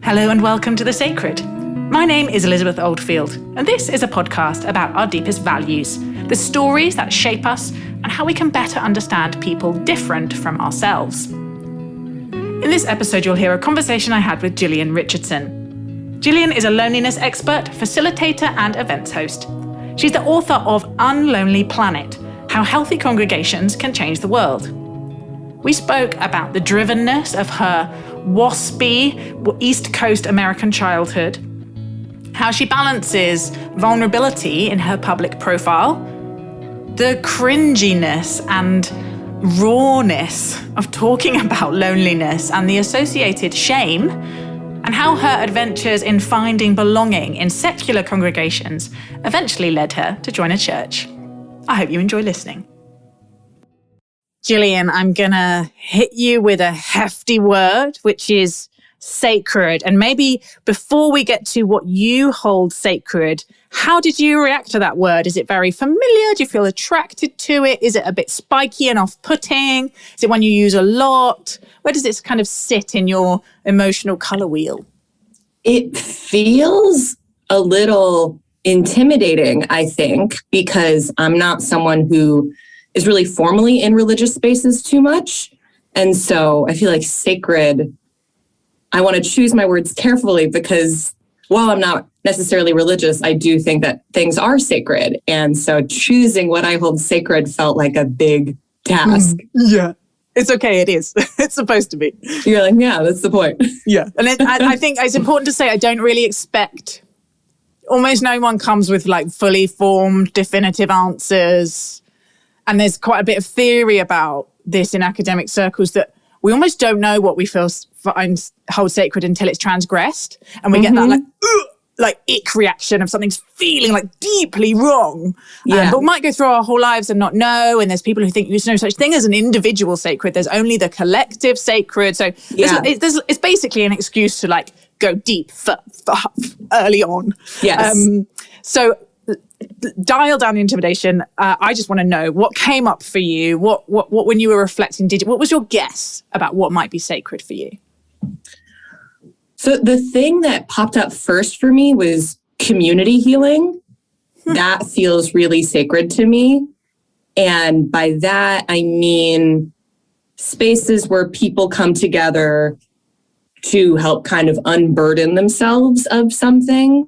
Hello and welcome to The Sacred. My name is Elizabeth Oldfield, and this is a podcast about our deepest values, the stories that shape us, and how we can better understand people different from ourselves. In this episode, you'll hear a conversation I had with Jillian Richardson. Jillian is a loneliness expert, facilitator, and events host. She's the author of Unlonely Planet: How Healthy Congregations Can Change the World. We spoke about the drivenness of her Waspy, East Coast American childhood, how she balances vulnerability in her public profile, the cringiness and rawness of talking about loneliness and the associated shame, and how her adventures in finding belonging in secular congregations eventually led her to join a church. I hope you enjoy listening. Jillian, I'm going to hit you with a hefty word, which is sacred. And maybe before we get to what you hold sacred, how did you react to that word? Is it very familiar? Do you feel attracted to it? Is it a bit spiky and off-putting? Is it one you use a lot? Where does this kind of sit in your emotional color wheel? It feels a little intimidating, I think, because I'm not someone who is really formally in religious spaces too much. And so I feel like sacred, I want to choose my words carefully because while I'm not necessarily religious, I do think that things are sacred. And so choosing what I hold sacred felt like a big task. Yeah. It's okay. It is. It's supposed to be. You're like, yeah, that's the point. Yeah. And I think it's important to say I don't really expect, almost no one comes with like fully formed, definitive answers. And there's quite a bit of theory about this in academic circles that we almost don't know what we hold sacred until it's transgressed. And we get that like ick reaction of something's feeling like deeply wrong. Yeah. But we might go through our whole lives and not know. And there's people who think there's no such thing as an individual sacred. There's only the collective sacred. So it's basically an excuse to like go deep early on. Yes. So dial down the intimidation. I just want to know what came up for you. What when you were reflecting, what was your guess about what might be sacred for you? So the thing that popped up first for me was community healing. That feels really sacred to me. And by that, I mean spaces where people come together to help kind of unburden themselves of something.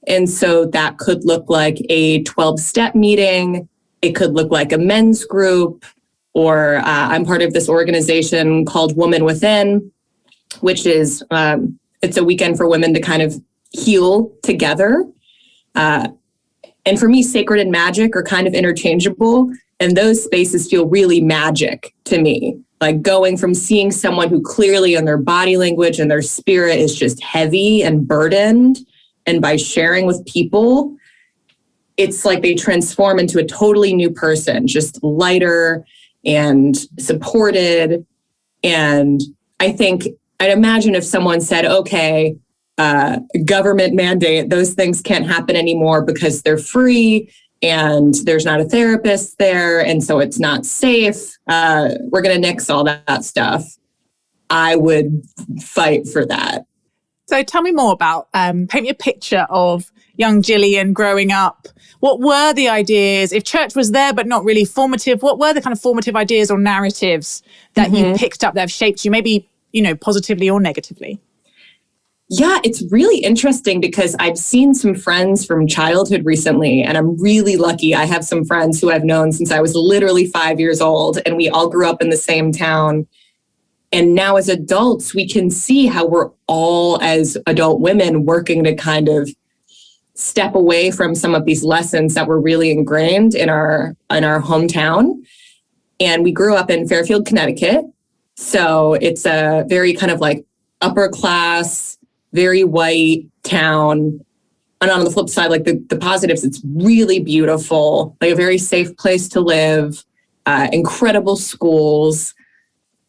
And so that could look like a 12-step meeting. It could look like a men's group, or I'm part of this organization called Woman Within, which is, it's a weekend for women to kind of heal together. And for me, sacred and magic are kind of interchangeable. And those spaces feel really magic to me. Like going from seeing someone who clearly in their body language and their spirit is just heavy and burdened, and by sharing with people, it's like they transform into a totally new person, just lighter and supported. And I'd imagine if someone said, okay, government mandate, those things can't happen anymore because they're free and there's not a therapist there. And so it's not safe. We're going to nix all that stuff. I would fight for that. So tell me more about, paint me a picture of young Jillian growing up. What were the ideas, if church was there but not really formative, what were the kind of formative ideas or narratives that you picked up that have shaped you, maybe, positively or negatively? Yeah, it's really interesting because I've seen some friends from childhood recently, and I'm really lucky. I have some friends who I've known since I was literally 5 years old, and we all grew up in the same town. And now as adults, we can see how we're all, as adult women, working to kind of step away from some of these lessons that were really ingrained in our hometown. And we grew up in Fairfield, Connecticut. So it's a very kind of like upper class, very white town. And on the flip side, like the positives, it's really beautiful, like a very safe place to live, incredible schools,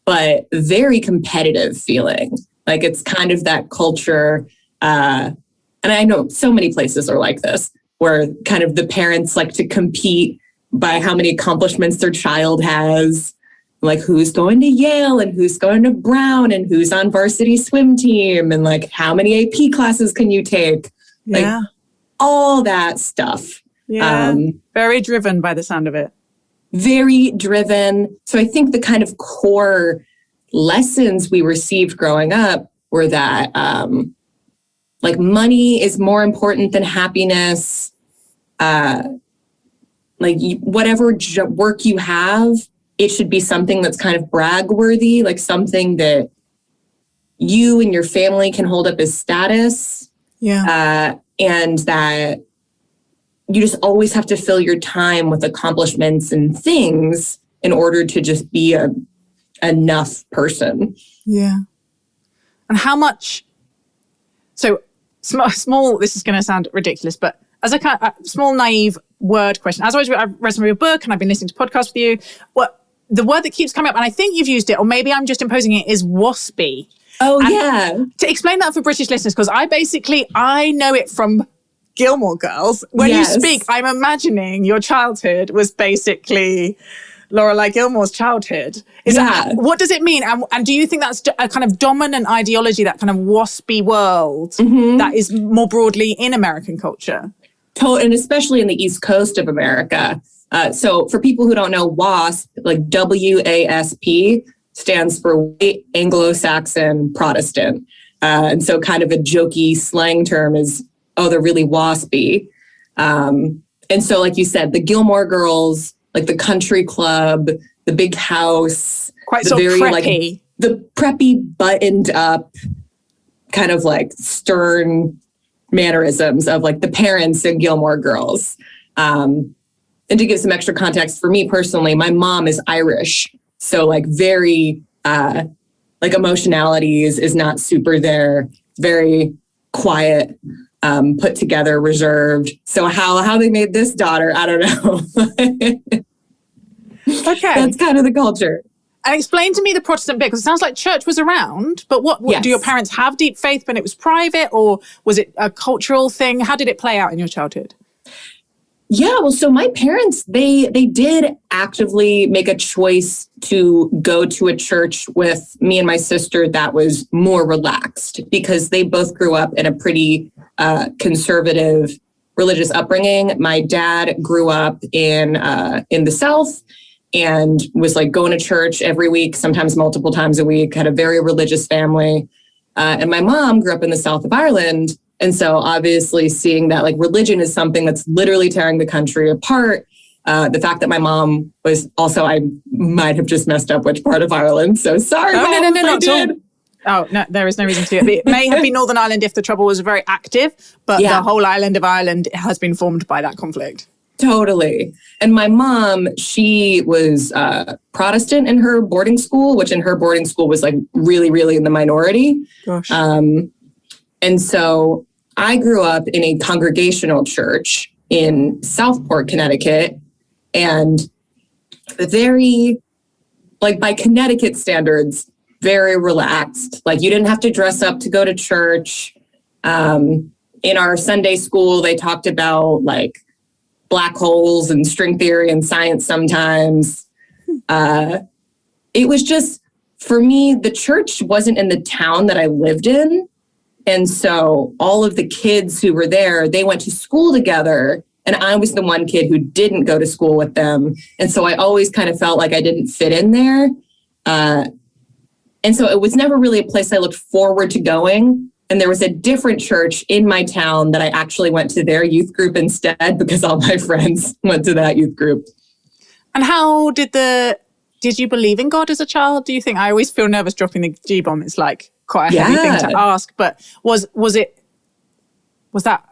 but very competitive feeling. Like it's kind of that culture. And I know so many places are like this, where kind of the parents like to compete by how many accomplishments their child has. like who's going to Yale and who's going to Brown and who's on varsity swim team and like how many AP classes can you take? Yeah. Like all that stuff. Yeah. Very driven by the sound of it. Very driven. So I think the kind of core lessons we received growing up were that like money is more important than happiness. Like whatever work you have, it should be something that's kind of brag worthy, like something that you and your family can hold up as status. Yeah. And that you just always have to fill your time with accomplishments and things in order to just be a enough person. Yeah. And how much, so small, this is going to sound ridiculous, but as a kind of small naive word question, as I've read some of your book and I've been listening to podcasts with you, the word that keeps coming up, and I think you've used it, or maybe I'm just imposing it, is waspy. Oh, yeah. To explain that for British listeners, because I know it from Gilmore Girls. When you speak, I'm imagining your childhood was basically Lorelai Gilmore's childhood. What does it mean? And do you think that's a kind of dominant ideology, that kind of waspy world that is more broadly in American culture? And especially in the East Coast of America. So for people who don't know, WASP, like WASP, stands for White Anglo-Saxon Protestant. And so kind of a jokey slang term is, oh, they're really waspy. And so like you said, the Gilmore Girls, like the country club, the big house. Quite so preppy. Like, the preppy, buttoned up, kind of like stern mannerisms of like the parents in Gilmore Girls. And to give some extra context for me personally, my mom is Irish. So like very, like emotionality is not super there, very quiet, put together, reserved. So how they made this daughter, I don't know. Okay. That's kind of the culture. And explain to me the Protestant bit, because it sounds like church was around, but what Yes. do your parents have deep faith when it was private, or was it a cultural thing? How did it play out in your childhood? Yeah, well, so my parents, they did actively make a choice to go to a church with me and my sister that was more relaxed, because they both grew up in a pretty conservative religious upbringing. My dad grew up in the South and was like going to church every week, sometimes multiple times a week, had a very religious family. And my mom grew up in the South of Ireland. And so obviously seeing that like religion is something that's literally tearing the country apart. The fact that my mom was also, I might have just messed up which part of Ireland. So sorry. Oh, Mom, no, not at all. Oh, no, there is no reason to. It may have been Northern Ireland if the Trouble was very active, but the whole island of Ireland has been formed by that conflict. Totally. And my mom, she was Protestant in her boarding school, which in her boarding school was like really, really in the minority. Gosh. And so I grew up in a congregational church in Southport, Connecticut, and very, like by Connecticut standards, very relaxed. Like you didn't have to dress up to go to church. In our Sunday school, they talked about like black holes and string theory and science sometimes. It was just, for me, the church wasn't in the town that I lived in. And so all of the kids who were there, they went to school together. And I was the one kid who didn't go to school with them. And so I always kind of felt like I didn't fit in there. And so it was never really a place I looked forward to going. And there was a different church in my town that I actually went to their youth group instead, because all my friends went to that youth group. And how did you believe in God as a child? Do you think? I always feel nervous dropping the G-bomb. It's like quite a heavy thing to ask, but was that,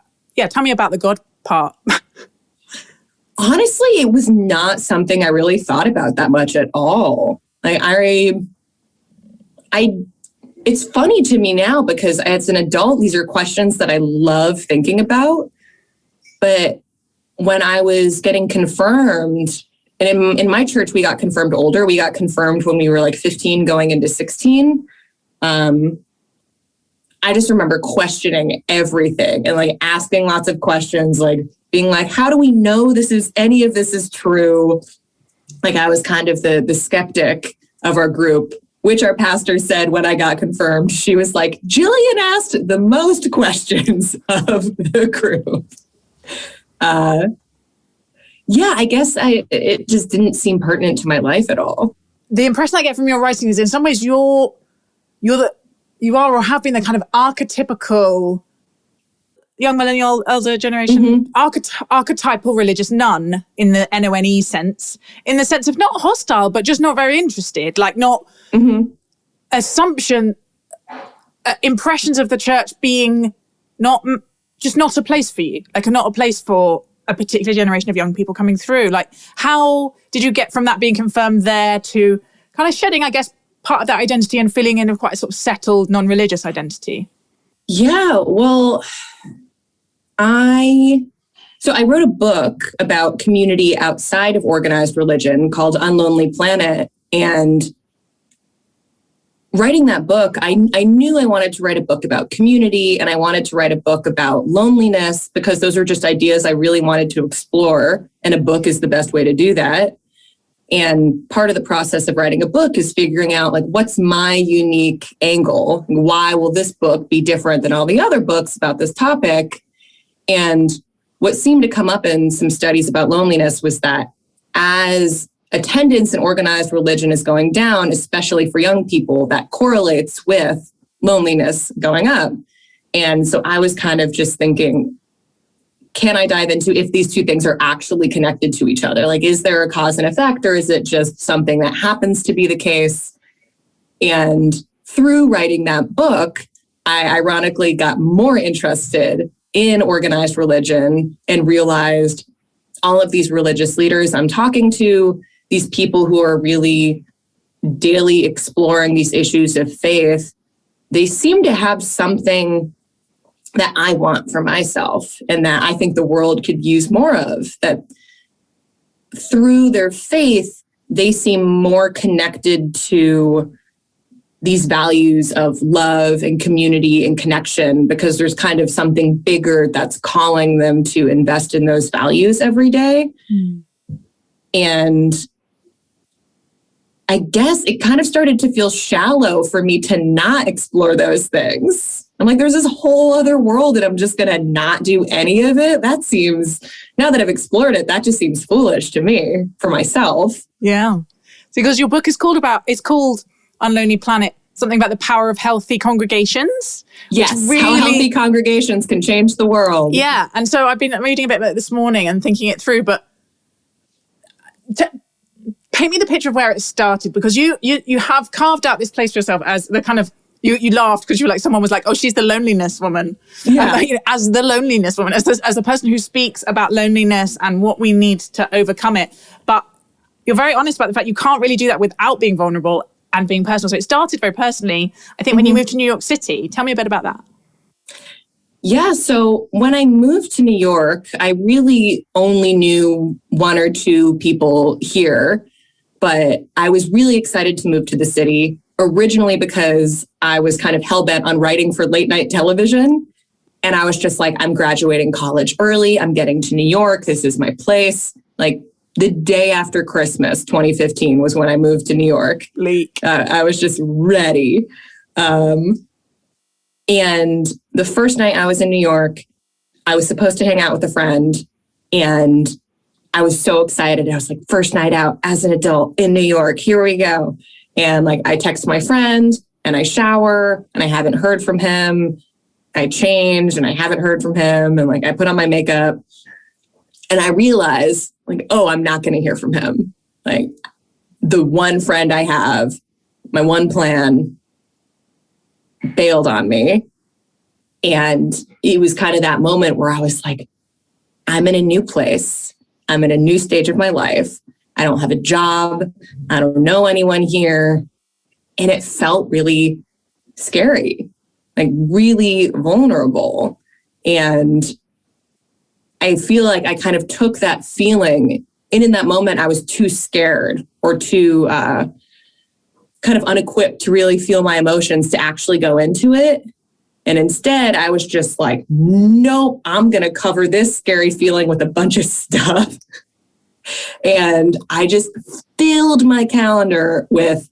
tell me about the God part. Honestly, it was not something I really thought about that much at all. Like it's funny to me now because as an adult, these are questions that I love thinking about. But when I was getting confirmed, and in my church, we got confirmed older. We got confirmed when we were like 15 going into 16. I just remember questioning everything and like asking lots of questions, like being like, how do we know any of this is true? Like I was kind of the skeptic of our group, which our pastor said when I got confirmed. She was like, Jillian asked the most questions of the group. I guess it just didn't seem pertinent to my life at all. The impression I get from your writing is in some ways you are or have been the kind of archetypical young millennial elder generation, archetypal religious nun in the NONE sense, in the sense of not hostile, but just not very interested, like not impressions of the church being not a place for you, like not a place for a particular generation of young people coming through. Like, how did you get from that being confirmed there to kind of shedding, I guess, part of that identity and filling in a quite sort of settled, non-religious identity? Yeah, well, I wrote a book about community outside of organized religion called Unlonely Planet. And writing that book, I knew I wanted to write a book about community, and I wanted to write a book about loneliness, because those are just ideas I really wanted to explore. And a book is the best way to do that. And part of the process of writing a book is figuring out, like, what's my unique angle? Why will this book be different than all the other books about this topic? And what seemed to come up in some studies about loneliness was that as attendance in organized religion is going down, especially for young people, that correlates with loneliness going up. And so I was kind of just thinking, can I dive into if these two things are actually connected to each other? Like, is there a cause and effect, or is it just something that happens to be the case? And through writing that book, I ironically got more interested in organized religion and realized all of these religious leaders I'm talking to, these people who are really daily exploring these issues of faith, they seem to have something that I want for myself and that I think the world could use more of. That through their faith, they seem more connected to these values of love and community and connection, because there's kind of something bigger that's calling them to invest in those values every day. And I guess it kind of started to feel shallow for me to not explore those things. I'm like, there's this whole other world and I'm just going to not do any of it. That seems, now that I've explored it, that just seems foolish to me for myself. Yeah. Because your book is called Unlonely Planet, something about the power of healthy congregations. Yes, really, how healthy congregations can change the world. Yeah. And so I've been reading a bit about it this morning and thinking it through, but paint me the picture of where it started, because you have carved out this place for yourself as the kind of, you laughed because you were like, someone was like, oh, she's the loneliness woman. Yeah. As the loneliness woman, as the person who speaks about loneliness and what we need to overcome it. But you're very honest about the fact you can't really do that without being vulnerable and being personal. So it started very personally, I think, when you moved to New York City. Tell me a bit about that. Yeah, so when I moved to New York, I really only knew one or two people here, but I was really excited to move to the city, originally because I was kind of hell-bent on writing for late night television. And I was just like, I'm graduating college early. I'm getting to New York. This is my place. Like, the day after Christmas, 2015, was when I moved to New York. I was just ready. And the first night I was in New York, I was supposed to hang out with a friend, and I was so excited. I was like, first night out as an adult in New York, here we go. And like, I text my friend and I shower and I haven't heard from him. I change and I haven't heard from him. And like, I put on my makeup and I realized, like, oh, I'm not going to hear from him. Like, the one friend I have, my one plan, bailed on me. And it was kind of that moment where I was like, I'm in a new place. I'm in a new stage of my life. I don't have a job. I don't know anyone here. And it felt really scary, like really vulnerable. And I feel like I kind of took that feeling, and in that moment, I was too scared or too kind of unequipped to really feel my emotions to actually go into it. And instead, I was just like, nope, I'm going to cover this scary feeling with a bunch of stuff. And I just filled my calendar with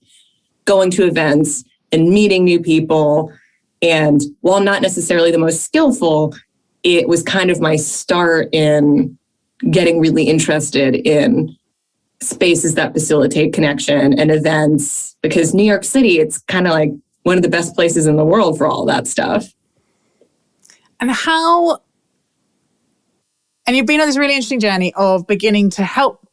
going to events and meeting new people. And while not necessarily the most skillful, it was kind of my start in getting really interested in spaces that facilitate connection and events, because New York City, it's kind of like one of the best places in the world for all that stuff. And you've been on this really interesting journey of beginning to help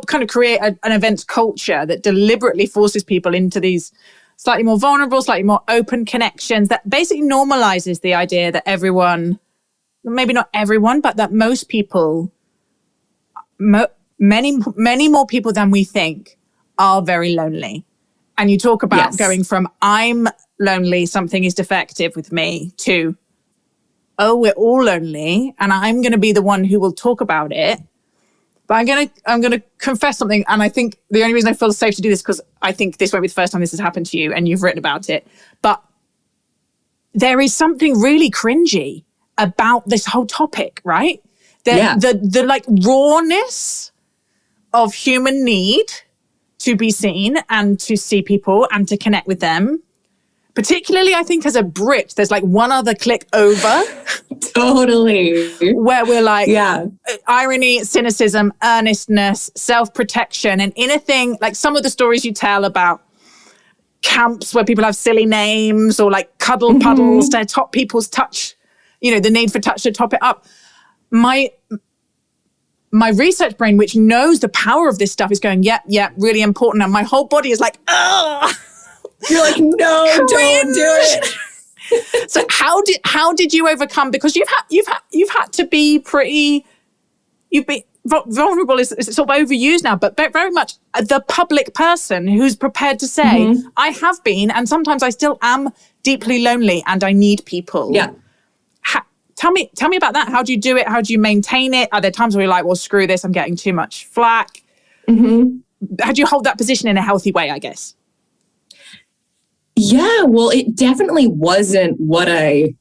kind of create an events culture that deliberately forces people into these slightly more vulnerable, slightly more open connections that basically normalizes the idea that everyone, maybe not everyone, but that most people, many more people than we think are very lonely. And you talk about going from I'm lonely, something is defective with me, to, oh, we're all lonely and I'm going to be the one who will talk about it. But I'm going to confess something. And I think the only reason I feel safe to do this, because I think this won't be the first time this has happened to you and you've written about it. But there is something really cringy about this whole topic, right? The like rawness of human need to be seen and to see people and to connect with them. Particularly, I think as a Brit, there's like one other click over. Totally. Where we're like, irony, cynicism, earnestness, self-protection, and anything, like some of the stories you tell about camps where people have silly names or like cuddle puddles to top people's touch, the need for touch to top it up. My research brain, which knows the power of this stuff, is going, really important. And my whole body is like, ugh. You're like, no, don't do it. So how did you overcome? Because you've had to be pretty. You've been vulnerable is sort of overused now, but very much the public person who's prepared to say, I have been, and sometimes I still am deeply lonely, and I need people. Yeah. Tell me about that. How do you do it? How do you maintain it? Are there times where you're like, well, screw this, I'm getting too much flack? How do you hold that position in a healthy way, I guess? Yeah, well, it definitely wasn't what I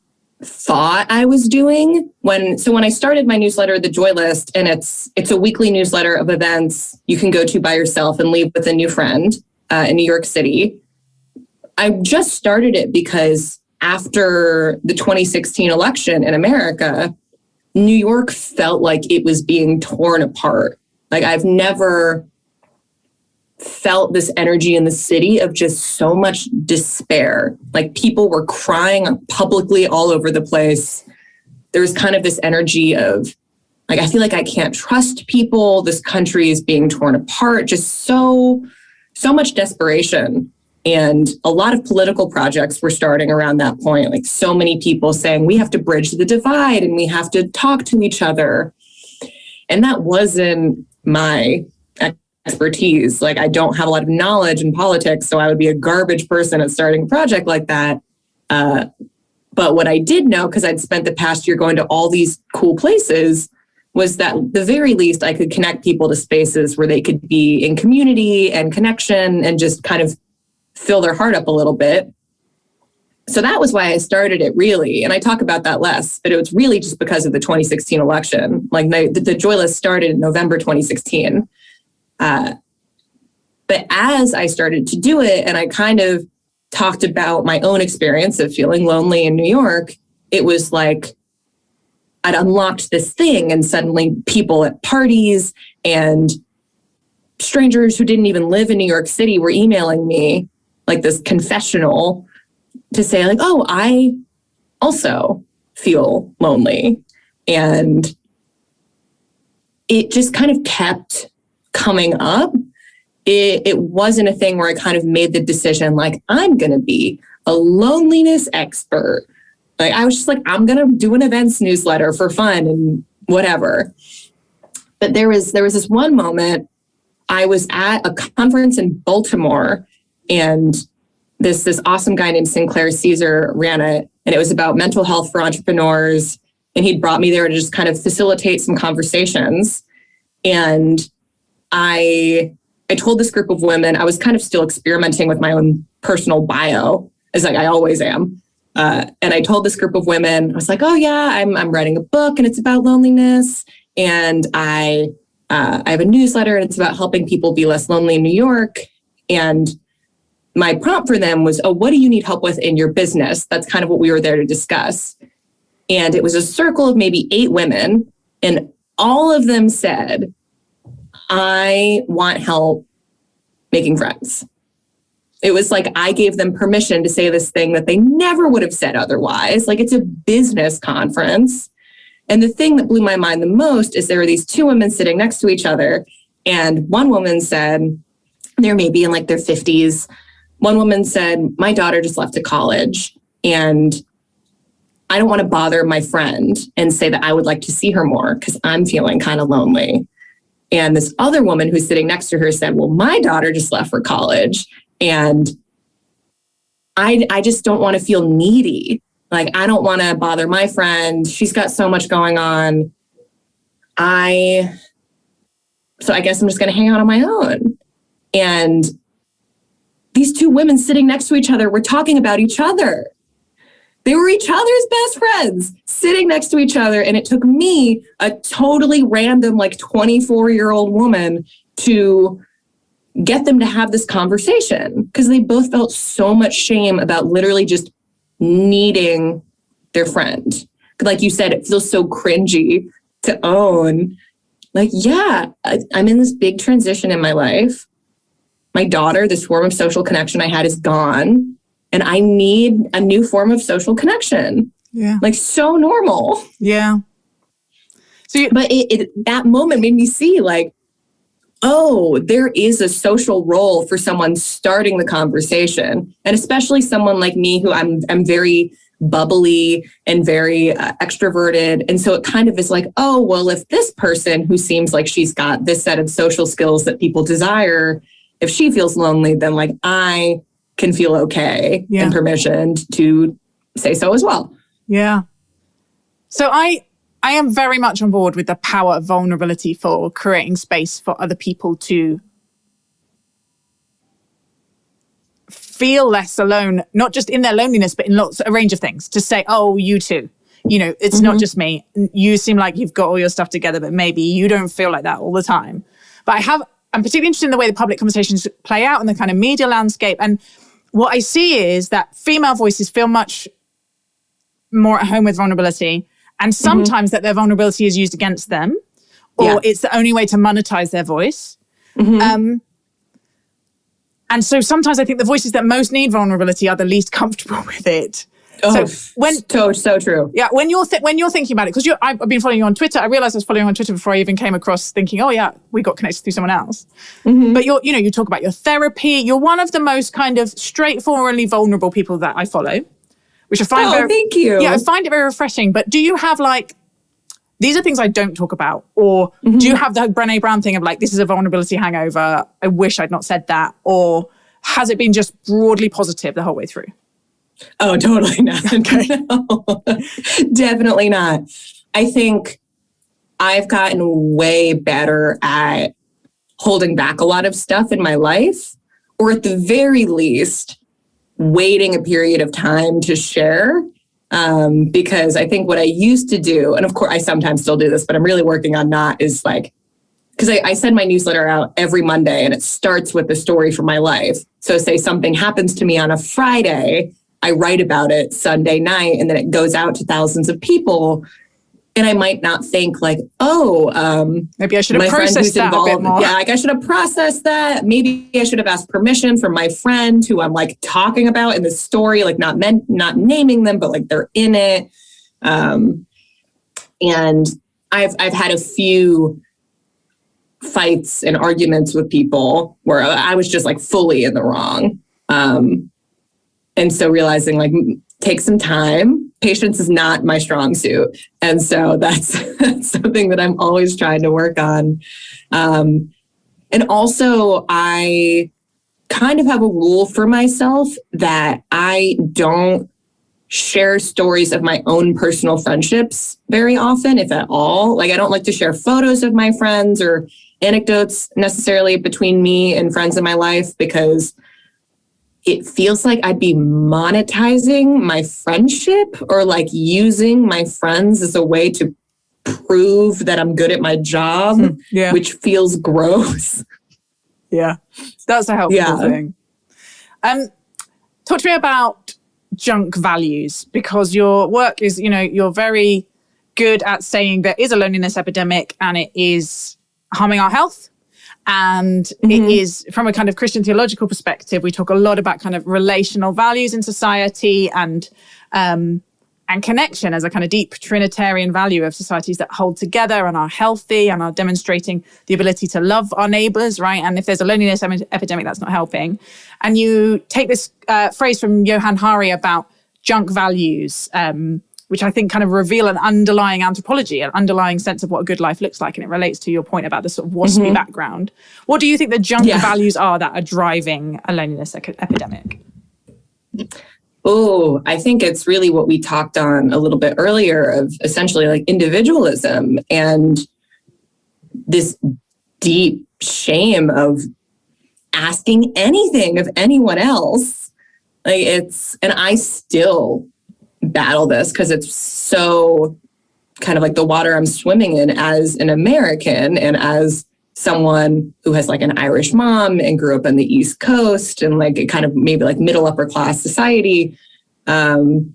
thought I was doing. When I started my newsletter, The Joy List, and it's a weekly newsletter of events you can go to by yourself and leave with a new friend in New York City. I just started it because after the 2016 election in America, New York felt like it was being torn apart. Like I've never felt this energy in the city of just so much despair. Like people were crying publicly all over the place. There was kind of this energy of like, I feel like I can't trust people. This country is being torn apart. Just so much desperation. And a lot of political projects were starting around that point. Like so many people saying we have to bridge the divide and we have to talk to each other. And that wasn't my expertise. Like I don't have a lot of knowledge in politics, so I would be a garbage person at starting a project like that. But what I did know, because I'd spent the past year going to all these cool places, was that at the very least I could connect people to spaces where they could be in community and connection and just kind of fill their heart up a little bit. So that was why I started it, really. And I talk about that less, but it was really just because of the 2016 election. Like the Joy List started in November 2016. But as I started to do it and I kind of talked about my own experience of feeling lonely in New York, it was like I'd unlocked this thing and suddenly people at parties and strangers who didn't even live in New York City were emailing me like this confessional to say like, oh, I also feel lonely. And it just kind of kept coming up. It wasn't a thing where I kind of made the decision, like, I'm going to be a loneliness expert. Like, I was just like, I'm going to do an events newsletter for fun and whatever. But there was this one moment, I was at a conference in Baltimore, and this awesome guy named Sinclair Caesar ran it, and it was about mental health for entrepreneurs. And he'd brought me there to just kind of facilitate some conversations. And I told this group of women, I was kind of still experimenting with my own personal bio, as like I always am. And I told this group of women, I was like, oh yeah, I'm writing a book and it's about loneliness. And I I have a newsletter and it's about helping people be less lonely in New York. And my prompt for them was, oh, what do you need help with in your business? That's kind of what we were there to discuss. And it was a circle of maybe 8 women. And all of them said, I want help making friends. It was like I gave them permission to say this thing that they never would have said otherwise. Like, it's a business conference. And the thing that blew my mind the most is there were these 2 women sitting next to each other. And one woman said, they're maybe in like their 50s. One woman said, my daughter just left to college and I don't want to bother my friend and say that I would like to see her more because I'm feeling kind of lonely. And this other woman who's sitting next to her said, well, my daughter just left for college and I just don't want to feel needy. Like, I don't want to bother my friend. She's got so much going on. So I guess I'm just going to hang out on my own. And these 2 women sitting next to each other were talking about each other. They were each other's best friends sitting next to each other. And it took me, a totally random, like 24-year-old woman, to get them to have this conversation because they both felt so much shame about literally just needing their friend. Like you said, it feels so cringy to own. Like, yeah, I'm in this big transition in my life. My daughter, this form of social connection I had is gone. And I need a new form of social connection. Yeah. Like, so normal. Yeah. But that moment made me see, like, oh, there is a social role for someone starting the conversation. And especially someone like me, who I'm very bubbly and very extroverted. And so it kind of is like, oh, well, if this person who seems like she's got this set of social skills that people desire, if she feels lonely, then like I can feel okay and permissioned to say so as well. Yeah. So I am very much on board with the power of vulnerability for creating space for other people to feel less alone, not just in their loneliness, but in a range of things. To say, oh, you too. You know, it's not just me. You seem like you've got all your stuff together, but maybe you don't feel like that all the time. But I'm particularly interested in the way the public conversations play out in the kind of media landscape. And what I see is that female voices feel much more at home with vulnerability. And sometimes that their vulnerability is used against them, or it's the only way to monetize their voice. And so sometimes I think the voices that most need vulnerability are the least comfortable with it. Oh, so true. Yeah, when you're thinking about it, because I've been following you on Twitter. I realized I was following you on Twitter before I even came across thinking, oh yeah, we got connected through someone else. But you talk about your therapy. You're one of the most kind of straightforwardly vulnerable people that I follow, which I find thank you. Yeah, I find it very refreshing. But do you have like, these are things I don't talk about, or do you have the Brené Brown thing of like, this is a vulnerability hangover, I wish I'd not said that, or has it been just broadly positive the whole way through? Oh, totally not. Okay. No, definitely not. I think I've gotten way better at holding back a lot of stuff in my life, or at the very least, waiting a period of time to share. Because I think what I used to do, and of course I sometimes still do this, but I'm really working on not, is like, because I send my newsletter out every Monday and it starts with the story from my life. So say something happens to me on a Friday, I write about it Sunday night, and then it goes out to thousands of people. And I might not think like, maybe I should have processed that a bit more. Yeah, like I should have processed that. Maybe I should have asked permission from my friend who I'm like talking about in the story, like not naming them, but like they're in it. And I've had a few fights and arguments with people where I was just like fully in the wrong. And so realizing like, take some time. Patience is not my strong suit. And so that's something that I'm always trying to work on. And also I kind of have a rule for myself that I don't share stories of my own personal friendships very often, if at all. Like I don't like to share photos of my friends or anecdotes necessarily between me and friends in my life, because it feels like I'd be monetizing my friendship or like using my friends as a way to prove that I'm good at my job, which feels gross. Yeah, that's a helpful thing. Talk to me about junk values, because your work is, you're very good at saying there is a loneliness epidemic and it is harming our health. And it is, from a kind of Christian theological perspective, we talk a lot about kind of relational values in society and connection as a kind of deep Trinitarian value of societies that hold together and are healthy and are demonstrating the ability to love our neighbors, right? And if there's a loneliness epidemic, that's not helping. And you take this phrase from Johann Hari about junk values, which I think kind of reveal an underlying anthropology, an underlying sense of what a good life looks like. And it relates to your point about the sort of Waspy background. What do you think the junk values are that are driving a loneliness epidemic? Oh, I think it's really what we talked on a little bit earlier of essentially like individualism and this deep shame of asking anything of anyone else. And I still battle this because it's so kind of like the water I'm swimming in as an American and as someone who has like an Irish mom and grew up on the East Coast and like a kind of maybe like middle upper class society, to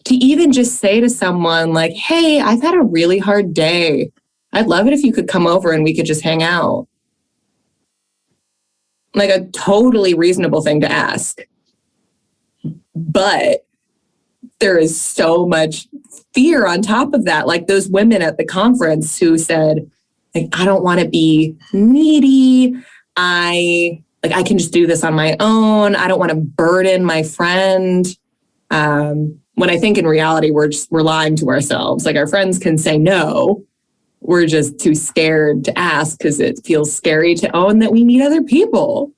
even just say to someone like, hey, I've had a really hard day. I'd love it if you could come over and we could just hang out. Like a totally reasonable thing to ask. But there is so much fear on top of that. Like those women at the conference who said, like, I don't want to be needy. I can just do this on my own. I don't want to burden my friend. When I think in reality, we're lying to ourselves. Like our friends can say no. We're just too scared to ask because it feels scary to own that we need other people.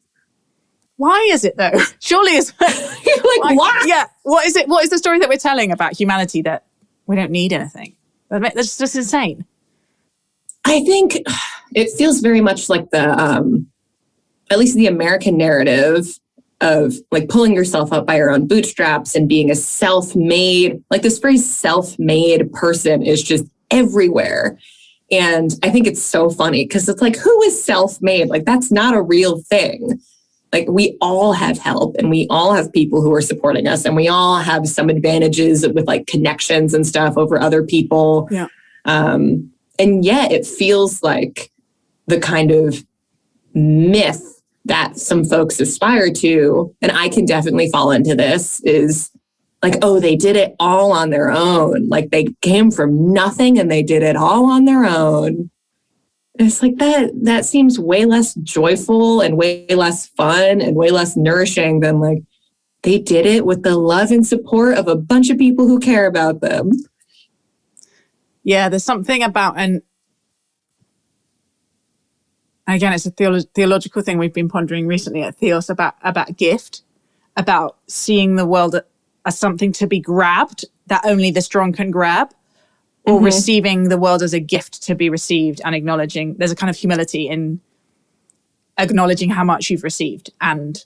Why is it though? Surely it's like why? Yeah. What is it? What is the story that we're telling about humanity that we don't need anything? That's just insane. I think it feels very much like the, at least the American narrative of like pulling yourself up by your own bootstraps and being a self-made, like this phrase self-made person is just everywhere. And I think it's so funny because it's like, who is self-made? Like that's not a real thing. Like we all have help and we all have people who are supporting us and we all have some advantages with like connections and stuff over other people. Yeah. And yet it feels like the kind of myth that some folks aspire to, and I can definitely fall into this, is like, oh, they did it all on their own. Like they came from nothing and they did it all on their own. It's like that seems way less joyful and way less fun and way less nourishing than like they did it with the love and support of a bunch of people who care about them. Yeah, there's something about, and again, it's a theological thing we've been pondering recently at Theos about gift, about seeing the world as something to be grabbed that only the strong can grab, or receiving the world as a gift to be received and acknowledging there's a kind of humility in acknowledging how much you've received. And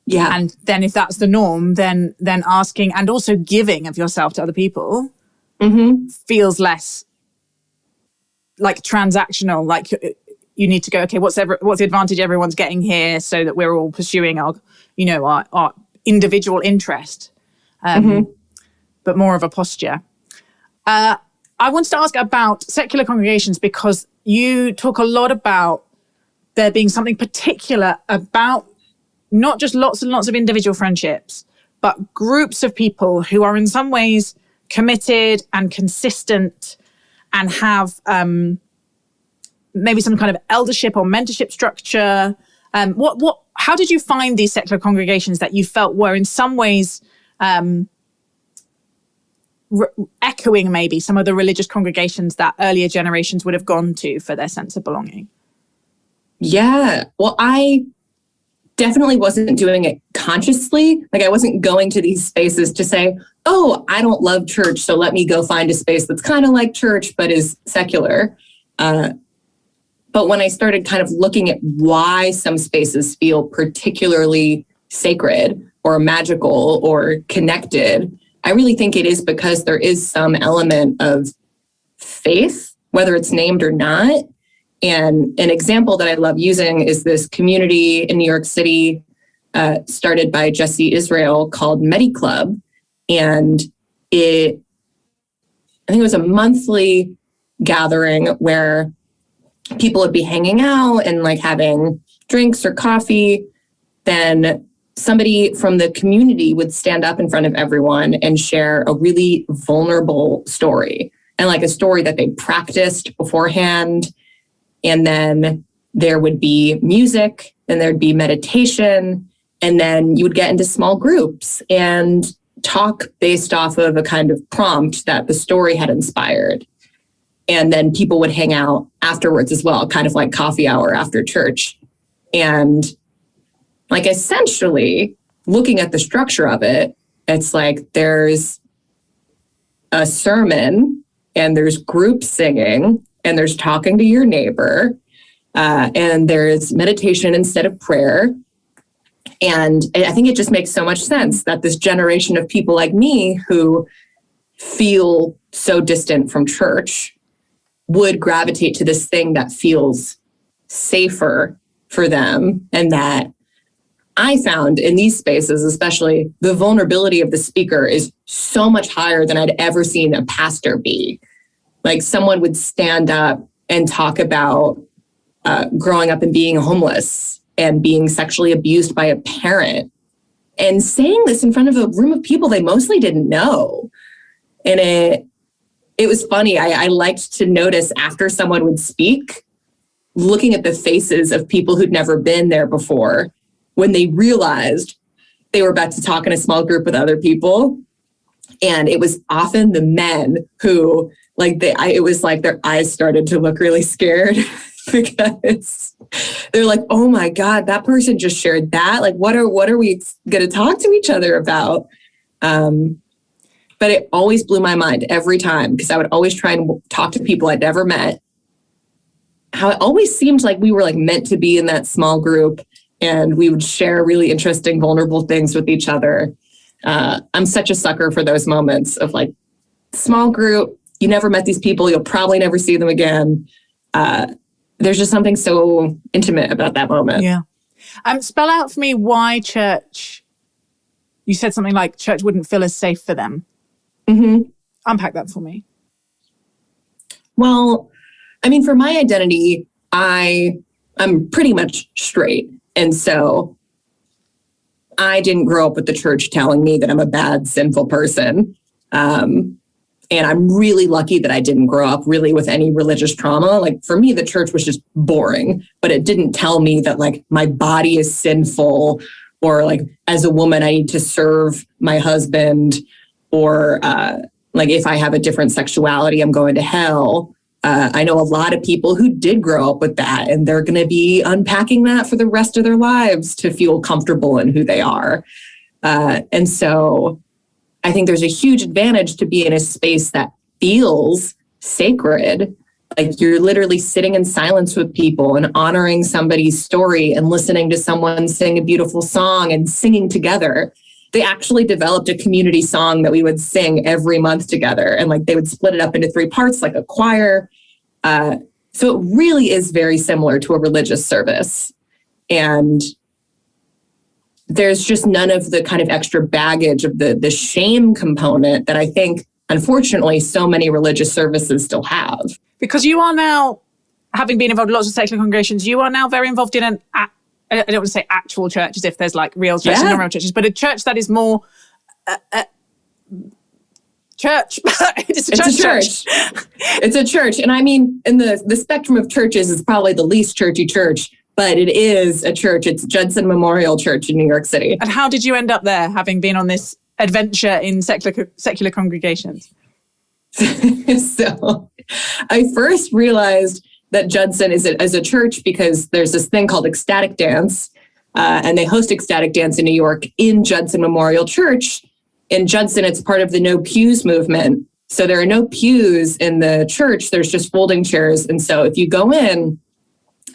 then if that's the norm, then asking and also giving of yourself to other people feels less like transactional, like you need to go, okay, what's the advantage everyone's getting here so that we're all pursuing our individual interest, but more of a posture. I wanted to ask about secular congregations because you talk a lot about there being something particular about not just lots and lots of individual friendships, but groups of people who are in some ways committed and consistent and have maybe some kind of eldership or mentorship structure. How did you find these secular congregations that you felt were in some ways echoing maybe some of the religious congregations that earlier generations would have gone to for their sense of belonging? Yeah, well, I definitely wasn't doing it consciously. Like I wasn't going to these spaces to say, oh, I don't love church, so let me go find a space that's kind of like church, but is secular. But when I started kind of looking at why some spaces feel particularly sacred or magical or connected, I really think it is because there is some element of faith whether it's named or not. And an example that I love using is this community in New York City started by Jesse Israel called Medi Club. And I think it was a monthly gathering where people would be hanging out and like having drinks or coffee. Then somebody from the community would stand up in front of everyone and share a really vulnerable story, and like a story that they practiced beforehand. And then there would be music, and there'd be meditation, and then you would get into small groups and talk based off of a kind of prompt that the story had inspired. And then people would hang out afterwards as well, kind of like coffee hour after church. And like essentially looking at the structure of it, it's like there's a sermon and there's group singing and there's talking to your neighbor and there's meditation instead of prayer. And I think it just makes so much sense that this generation of people like me who feel so distant from church would gravitate to this thing that feels safer for them, and that I found in these spaces, especially, the vulnerability of the speaker is so much higher than I'd ever seen a pastor be. Like someone would stand up and talk about growing up and being homeless and being sexually abused by a parent, and saying this in front of a room of people they mostly didn't know. And it was funny. I liked to notice after someone would speak, looking at the faces of people who'd never been there before, when they realized they were about to talk in a small group with other people. And it was often the men who, like, it was like their eyes started to look really scared because they're like, oh my God, that person just shared that. Like, what are we going to talk to each other about? But it always blew my mind every time, because I would always try and talk to people I'd never met. How it always seemed like we were like meant to be in that small group, and we would share really interesting, vulnerable things with each other. I'm such a sucker for those moments of like small group. You never met these people. You'll probably never see them again. There's just something so intimate about that moment. Yeah. Spell out for me why church. You said something like church wouldn't feel as safe for them. Mm-hmm. Unpack that for me. Well, I mean, for my identity, I'm pretty much straight. And so I didn't grow up with the church telling me that I'm a bad, sinful person. And I'm really lucky that I didn't grow up really with any religious trauma. Like for me, the church was just boring, but it didn't tell me that like my body is sinful, or like as a woman, I need to serve my husband, or like if I have a different sexuality, I'm going to hell. I know a lot of people who did grow up with that, and they're going to be unpacking that for the rest of their lives to feel comfortable in who they are. And so I think there's a huge advantage to be in a space that feels sacred. Like you're literally sitting in silence with people and honoring somebody's story and listening to someone sing a beautiful song and singing together. They actually developed a community song that we would sing every month together. And like they would split it up into 3 parts like a choir. So it really is very similar to a religious service. And there's just none of the kind of extra baggage of the shame component that I think, unfortunately, so many religious services still have. Because you are now, having been involved in lots of secular congregations, you are now very involved in I don't want to say actual churches if there's like real churches and non-real churches, but a church that is more church. It's a church. It's a church. And I mean, in the spectrum of churches, it's probably the least churchy church, but it is a church. It's Judson Memorial Church in New York City. And how did you end up there, having been on this adventure in secular congregations? So I first realized that Judson is a church because there's this thing called ecstatic dance, and they host ecstatic dance in New York in Judson Memorial Church. In Judson, it's part of the no pews movement. So there are no pews in the church. There's just folding chairs. And so if you go in,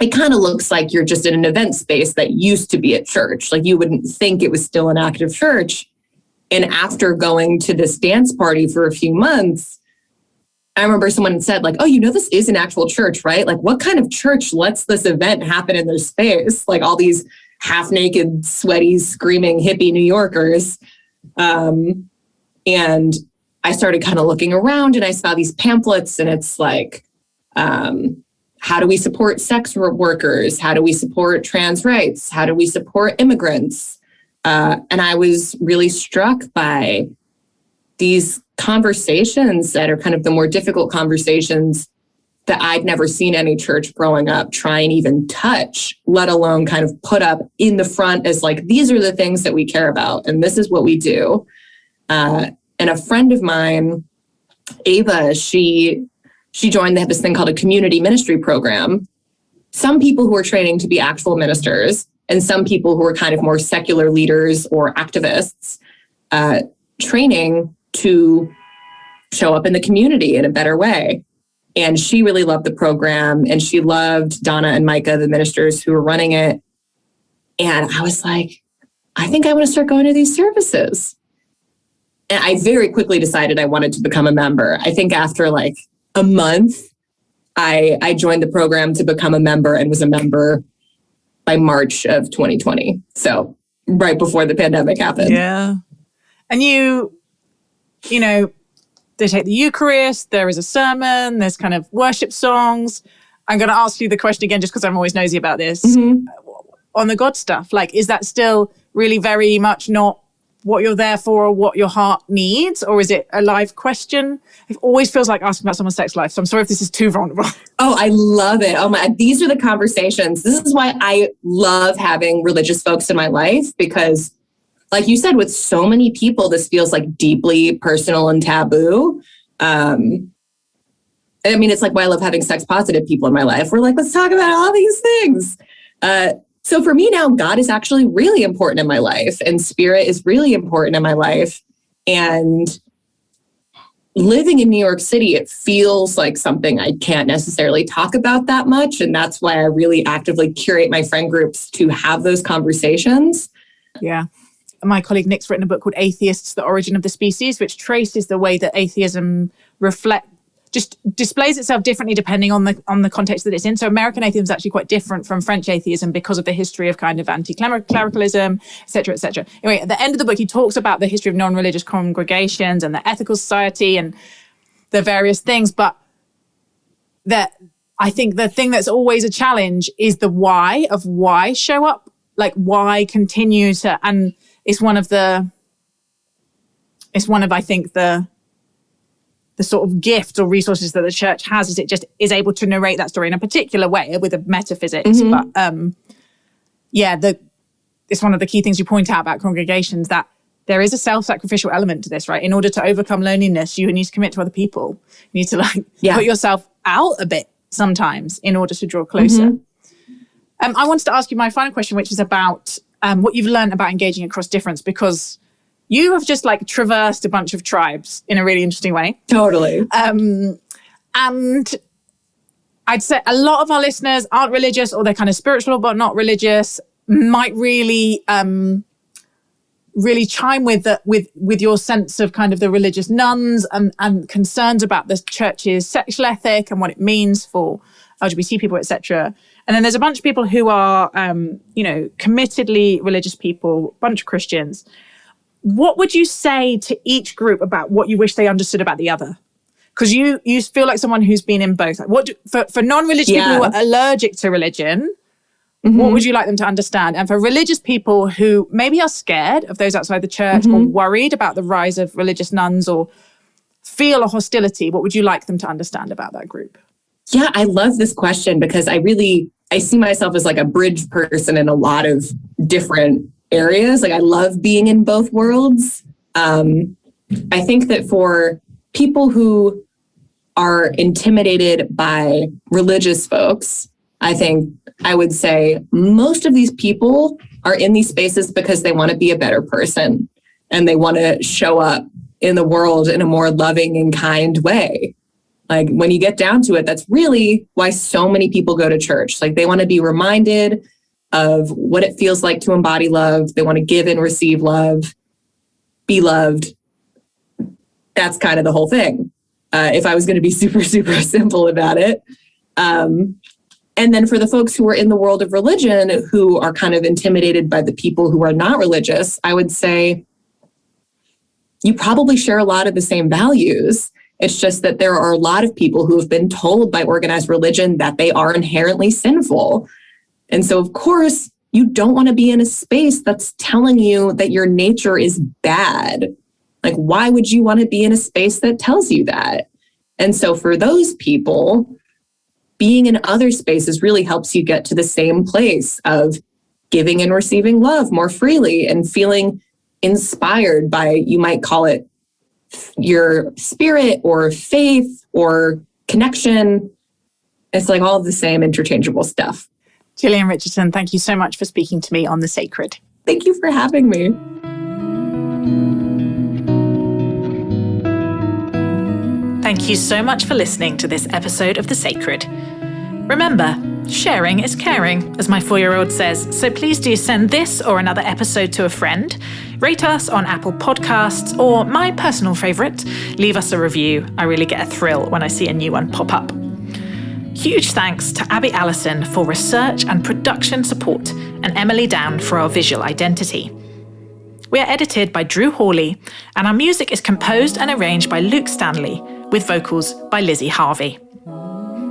it kind of looks like you're just in an event space that used to be a church. Like you wouldn't think it was still an active church. And after going to this dance party for a few months, I remember someone said like, oh, this is an actual church, right? Like what kind of church lets this event happen in their space? Like all these half naked, sweaty, screaming hippie New Yorkers. And I started kind of looking around and I saw these pamphlets and it's like, how do we support sex workers? How do we support trans rights? How do we support immigrants? And I was really struck by these conversations that are kind of the more difficult conversations that I'd never seen any church growing up try and even touch, let alone kind of put up in the front as like, these are the things that we care about and this is what we do. And a friend of mine, Ava, she joined, they have this thing called a community ministry program. Some people who are training to be actual ministers and some people who are kind of more secular leaders or activists, training to show up in the community in a better way. And she really loved the program and she loved Donna and Micah, the ministers who were running it. And I was like, I think I want to start going to these services. And I very quickly decided I wanted to become a member. I think after like a month, I joined the program to become a member and was a member by March of 2020. So right before the pandemic happened. Yeah. And they take the Eucharist, there is a sermon, there's kind of worship songs. I'm going to ask you the question again, just because I'm always nosy about this. Mm-hmm. On the God stuff, like, is that still really very much not what you're there for or what your heart needs? Or is it a live question? It always feels like asking about someone's sex life. So I'm sorry if this is too vulnerable. Oh, I love it. Oh my, these are the conversations. This is why I love having religious folks in my life, because like you said, with so many people, this feels like deeply personal and taboo. I mean, it's like why I love having sex positive people in my life. We're like, let's talk about all these things. So for me now, God is actually really important in my life and spirit is really important in my life. And living in New York City, it feels like something I can't necessarily talk about that much. And that's why I really actively curate my friend groups to have those conversations. Yeah. My colleague Nick's written a book called Atheists, The Origin of the Species, which traces the way that atheism just displays itself differently depending on the context that it's in. So American atheism is actually quite different from French atheism because of the history of kind of anti-clericalism, et cetera, et cetera. Anyway, at the end of the book, he talks about the history of non-religious congregations and the ethical society and the various things. But I think the thing that's always a challenge is the why of why show up, like why continue to, and it's one of I think the sort of gift or resources that the church has is it just is able to narrate that story in a particular way with a metaphysics. Mm-hmm. But it's one of the key things you point out about congregations, that there is a self-sacrificial element to this, right? In order to overcome loneliness, you need to commit to other people. You need to put yourself out a bit sometimes in order to draw closer. Mm-hmm. I wanted to ask you my final question, which is about what you've learned about engaging across difference, because you have just like traversed a bunch of tribes in a really interesting way. Totally. And I'd say a lot of our listeners aren't religious, or they're kind of spiritual but not religious, might really chime with your sense of kind of the religious nuns and concerns about the church's sexual ethic and what it means for LGBT people, etc. And then there's a bunch of people who are, committedly religious people, a bunch of Christians. What would you say to each group about what you wish they understood about the other? Because you feel like someone who's been in both. For non-religious people who are allergic to religion, mm-hmm. what would you like them to understand? And for religious people who maybe are scared of those outside the church, mm-hmm. or worried about the rise of religious nuns or feel a hostility, what would you like them to understand about that group? Yeah, I love this question because I see myself as like a bridge person in a lot of different areas. Like I love being in both worlds. I think that for people who are intimidated by religious folks, I would say most of these people are in these spaces because they want to be a better person and they want to show up in the world in a more loving and kind way. Like when you get down to it, that's really why so many people go to church. Like they want to be reminded of what it feels like to embody love. They want to give and receive love, be loved. That's kind of the whole thing. if I was going to be super, super simple about it. And then for the folks who are in the world of religion, who are kind of intimidated by the people who are not religious, I would say you probably share a lot of the same values. It's just that there are a lot of people who have been told by organized religion that they are inherently sinful. And so, of course, you don't want to be in a space that's telling you that your nature is bad. Like, why would you want to be in a space that tells you that? And so for those people, being in other spaces really helps you get to the same place of giving and receiving love more freely and feeling inspired by, you might call it your spirit or faith or connection. It's like all of the same interchangeable stuff. Jillian Richardson, thank you so much for speaking to me on The Sacred. Thank you for having me. Thank you so much for listening to this episode of The Sacred. Remember, sharing is caring, as my 4-year-old says, so please do send this or another episode to a friend, rate us on Apple Podcasts, or my personal favourite, leave us a review. I really get a thrill when I see a new one pop up. Huge thanks to Abby Allison for research and production support, and Emily Down for our visual identity. We are edited by Drew Hawley, and our music is composed and arranged by Luke Stanley, with vocals by Lizzie Harvey.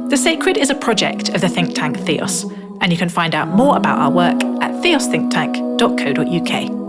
The Sacred is a project of the think tank Theos, and you can find out more about our work at theosthinktank.co.uk.